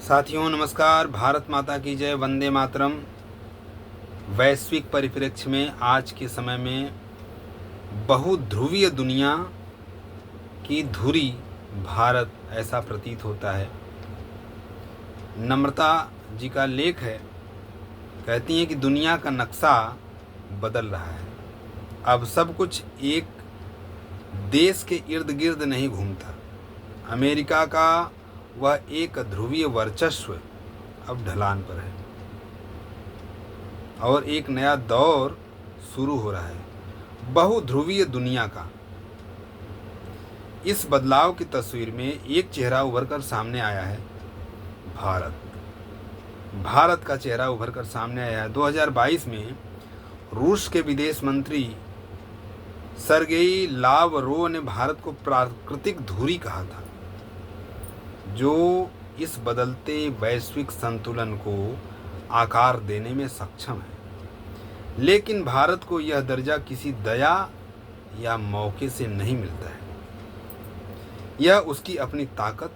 साथियों नमस्कार। भारत माता की जय, वंदे मातरम। वैश्विक परिप्रेक्ष्य में आज के समय में बहुध्रुवीय दुनिया की धुरी भारत ऐसा प्रतीत होता है। नम्रता जी का लेख है, कहती हैं कि दुनिया का नक्शा बदल रहा है। अब सब कुछ एक देश के इर्द गिर्द नहीं घूमता। अमेरिका का वह एक ध्रुवीय वर्चस्व अब ढलान पर है और एक नया दौर शुरू हो रहा है बहुध्रुवीय दुनिया का। इस बदलाव की तस्वीर में एक चेहरा उभर कर सामने आया है, भारत का चेहरा उभर कर सामने आया है। 2022 में रूस के विदेश मंत्री सर्गेई लावरोव ने भारत को प्राकृतिक धुरी कहा था, जो इस बदलते वैश्विक संतुलन को आकार देने में सक्षम है। लेकिन भारत को यह दर्जा किसी दया या मौके से नहीं मिलता है। यह उसकी अपनी ताकत,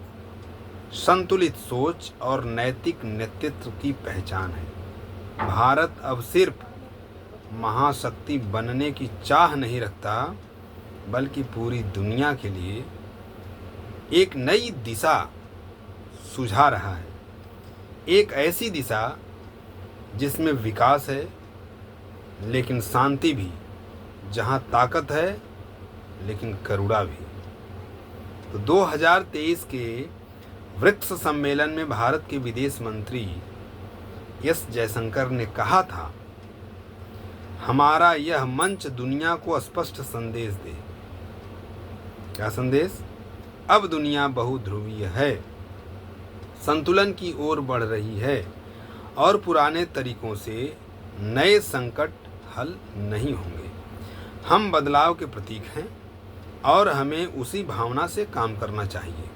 संतुलित सोच और नैतिक नेतृत्व की पहचान है। भारत अब सिर्फ महाशक्ति बनने की चाह नहीं रखता, बल्कि पूरी दुनिया के लिए एक नई दिशा सुझा रहा है। एक ऐसी दिशा जिसमें विकास है लेकिन शांति भी, जहां ताकत है लेकिन करुणा भी। तो 2023 के ब्रिक्स सम्मेलन में भारत के विदेश मंत्री एस जयशंकर ने कहा था, हमारा यह मंच दुनिया को स्पष्ट संदेश दे। क्या संदेश? अब दुनिया बहुध्रुवीय है, संतुलन की ओर बढ़ रही है और पुराने तरीकों से नए संकट हल नहीं होंगे। हम बदलाव के प्रतीक हैं और हमें उसी भावना से काम करना चाहिए।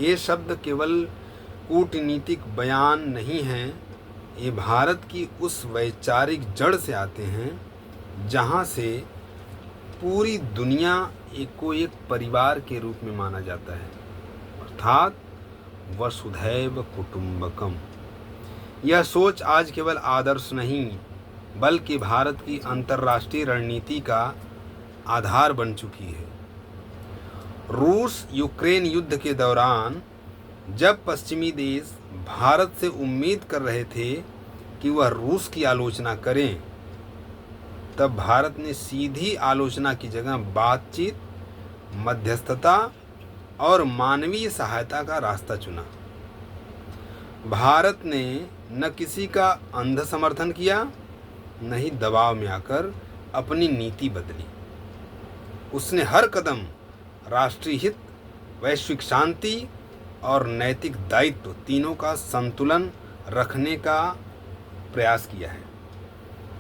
ये शब्द केवल कूटनीतिक बयान नहीं हैं, ये भारत की उस वैचारिक जड़ से आते हैं जहाँ से पूरी दुनिया को एक परिवार के रूप में माना जाता है, अर्थात वसुधैव कुटुंबकम। यह सोच आज केवल आदर्श नहीं, बल्कि भारत की अंतर्राष्ट्रीय रणनीति का आधार बन चुकी है। रूस यूक्रेन युद्ध के दौरान जब पश्चिमी देश भारत से उम्मीद कर रहे थे कि वह रूस की आलोचना करें, तब भारत ने सीधी आलोचना की जगह बातचीत, मध्यस्थता और मानवीय सहायता का रास्ता चुना। भारत ने न किसी का अंध समर्थन किया, न ही दबाव में आकर अपनी नीति बदली। उसने हर कदम राष्ट्रीय हित, वैश्विक शांति और नैतिक दायित्व तीनों का संतुलन रखने का प्रयास किया है।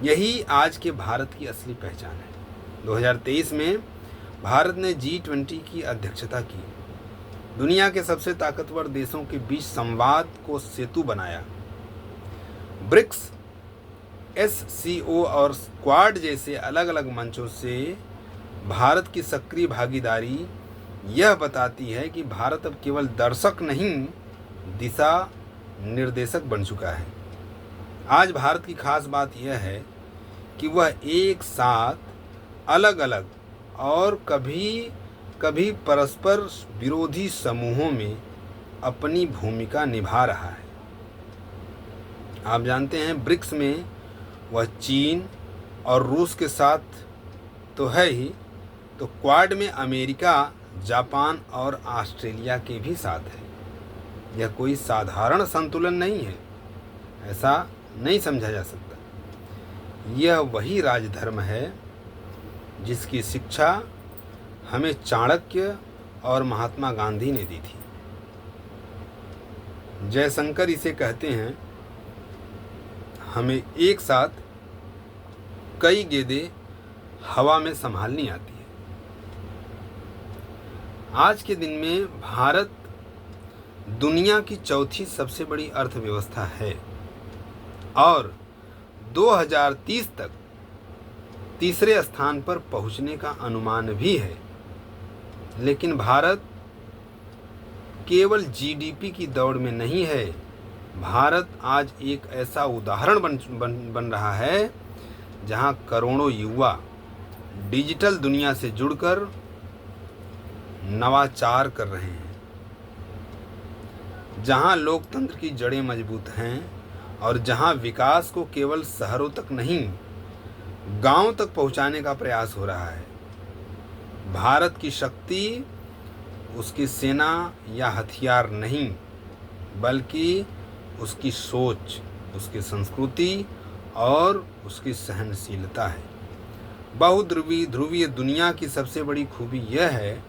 यही आज के भारत की असली पहचान है। 2023 में भारत ने G20 की अध्यक्षता की, दुनिया के सबसे ताकतवर देशों के बीच संवाद को सेतु बनाया। ब्रिक्स, SCO और क्वाड जैसे अलग अलग मंचों से भारत की सक्रिय भागीदारी यह बताती है कि भारत अब केवल दर्शक नहीं, दिशा निर्देशक बन चुका है। आज भारत की खास बात यह है कि वह एक साथ अलग अलग और कभी कभी परस्पर विरोधी समूहों में अपनी भूमिका निभा रहा है। आप जानते हैं, ब्रिक्स में वह चीन और रूस के साथ तो है ही, तो क्वाड में अमेरिका, जापान और ऑस्ट्रेलिया के भी साथ है। यह कोई साधारण संतुलन नहीं है, ऐसा नहीं समझा जा सकता। यह वही राजधर्म है जिसकी शिक्षा हमें चाणक्य और महात्मा गांधी ने दी थी। जयशंकर इसे कहते हैं, हमें एक साथ कई गेंदें हवा में संभालनी आती है। आज के दिन में भारत दुनिया की चौथी सबसे बड़ी अर्थव्यवस्था है और 2030 तक तीसरे स्थान पर पहुंचने का अनुमान भी है। लेकिन भारत केवल जीडीपी की दौड़ में नहीं है। भारत आज एक ऐसा उदाहरण बन रहा है जहां करोड़ों युवा डिजिटल दुनिया से जुड़कर नवाचार कर रहे हैं, जहां लोकतंत्र की जड़ें मजबूत हैं और जहां विकास को केवल शहरों तक नहीं, गांव तक पहुंचाने का प्रयास हो रहा है। भारत की शक्ति उसकी सेना या हथियार नहीं, बल्कि उसकी सोच, उसकी संस्कृति और उसकी सहनशीलता है। बहुध्रुवीय दुनिया की सबसे बड़ी खूबी यह है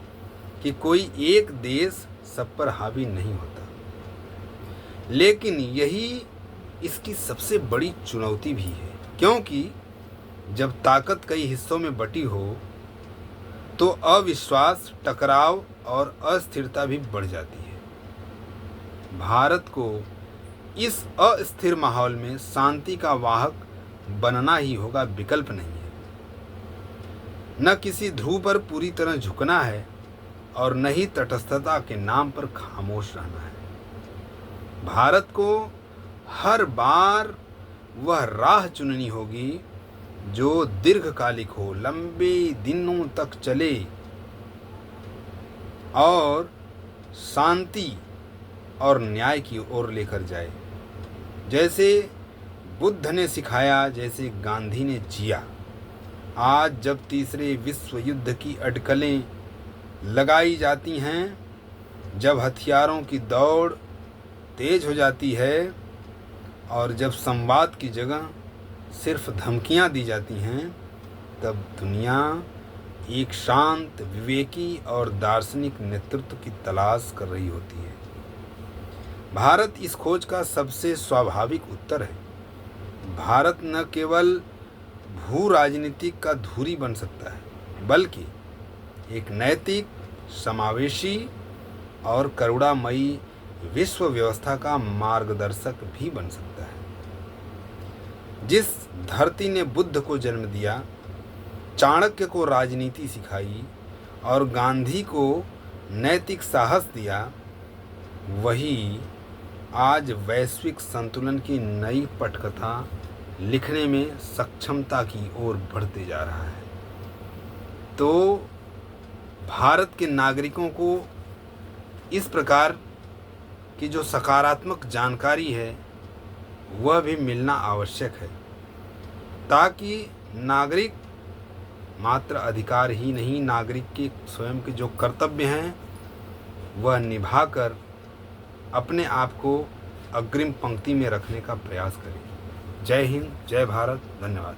कि कोई एक देश सब पर हावी नहीं होता, लेकिन यही इसकी सबसे बड़ी चुनौती भी है, क्योंकि जब ताकत कई हिस्सों में बटी हो तो अविश्वास, टकराव और अस्थिरता भी बढ़ जाती है। भारत को इस अस्थिर माहौल में शांति का वाहक बनना ही होगा, विकल्प नहीं है। न किसी ध्रुव पर पूरी तरह झुकना है और न ही तटस्थता के नाम पर खामोश रहना है। भारत को हर बार वह राह चुननी होगी जो दीर्घकालिक हो, लंबे दिनों तक चले और शांति और न्याय की ओर लेकर जाए। जैसे बुद्ध ने सिखाया, जैसे गांधी ने जिया। आज जब तीसरे विश्व युद्ध की अटकलें लगाई जाती हैं, जब हथियारों की दौड़ तेज हो जाती है और जब संवाद की जगह सिर्फ धमकियां दी जाती हैं, तब दुनिया एक शांत, विवेकी और दार्शनिक नेतृत्व की तलाश कर रही होती है। भारत इस खोज का सबसे स्वाभाविक उत्तर है। भारत न केवल भू राजनीतिक का धुरी बन सकता है, बल्कि एक नैतिक, समावेशी और करुणामयी विश्व व्यवस्था का मार्गदर्शक भी बन सकता है। जिस धरती ने बुद्ध को जन्म दिया, चाणक्य को राजनीति सिखाई और गांधी को नैतिक साहस दिया, वही आज वैश्विक संतुलन की नई पटकथा लिखने में सक्षमता की ओर बढ़ते जा रहा है। तो भारत के नागरिकों को इस प्रकार की जो सकारात्मक जानकारी है वह भी मिलना आवश्यक है, ताकि नागरिक मात्र अधिकार ही नहीं, नागरिक के स्वयं के जो कर्तव्य हैं वह निभाकर अपने आप को अग्रिम पंक्ति में रखने का प्रयास करें। जय हिंद, जय भारत, धन्यवाद।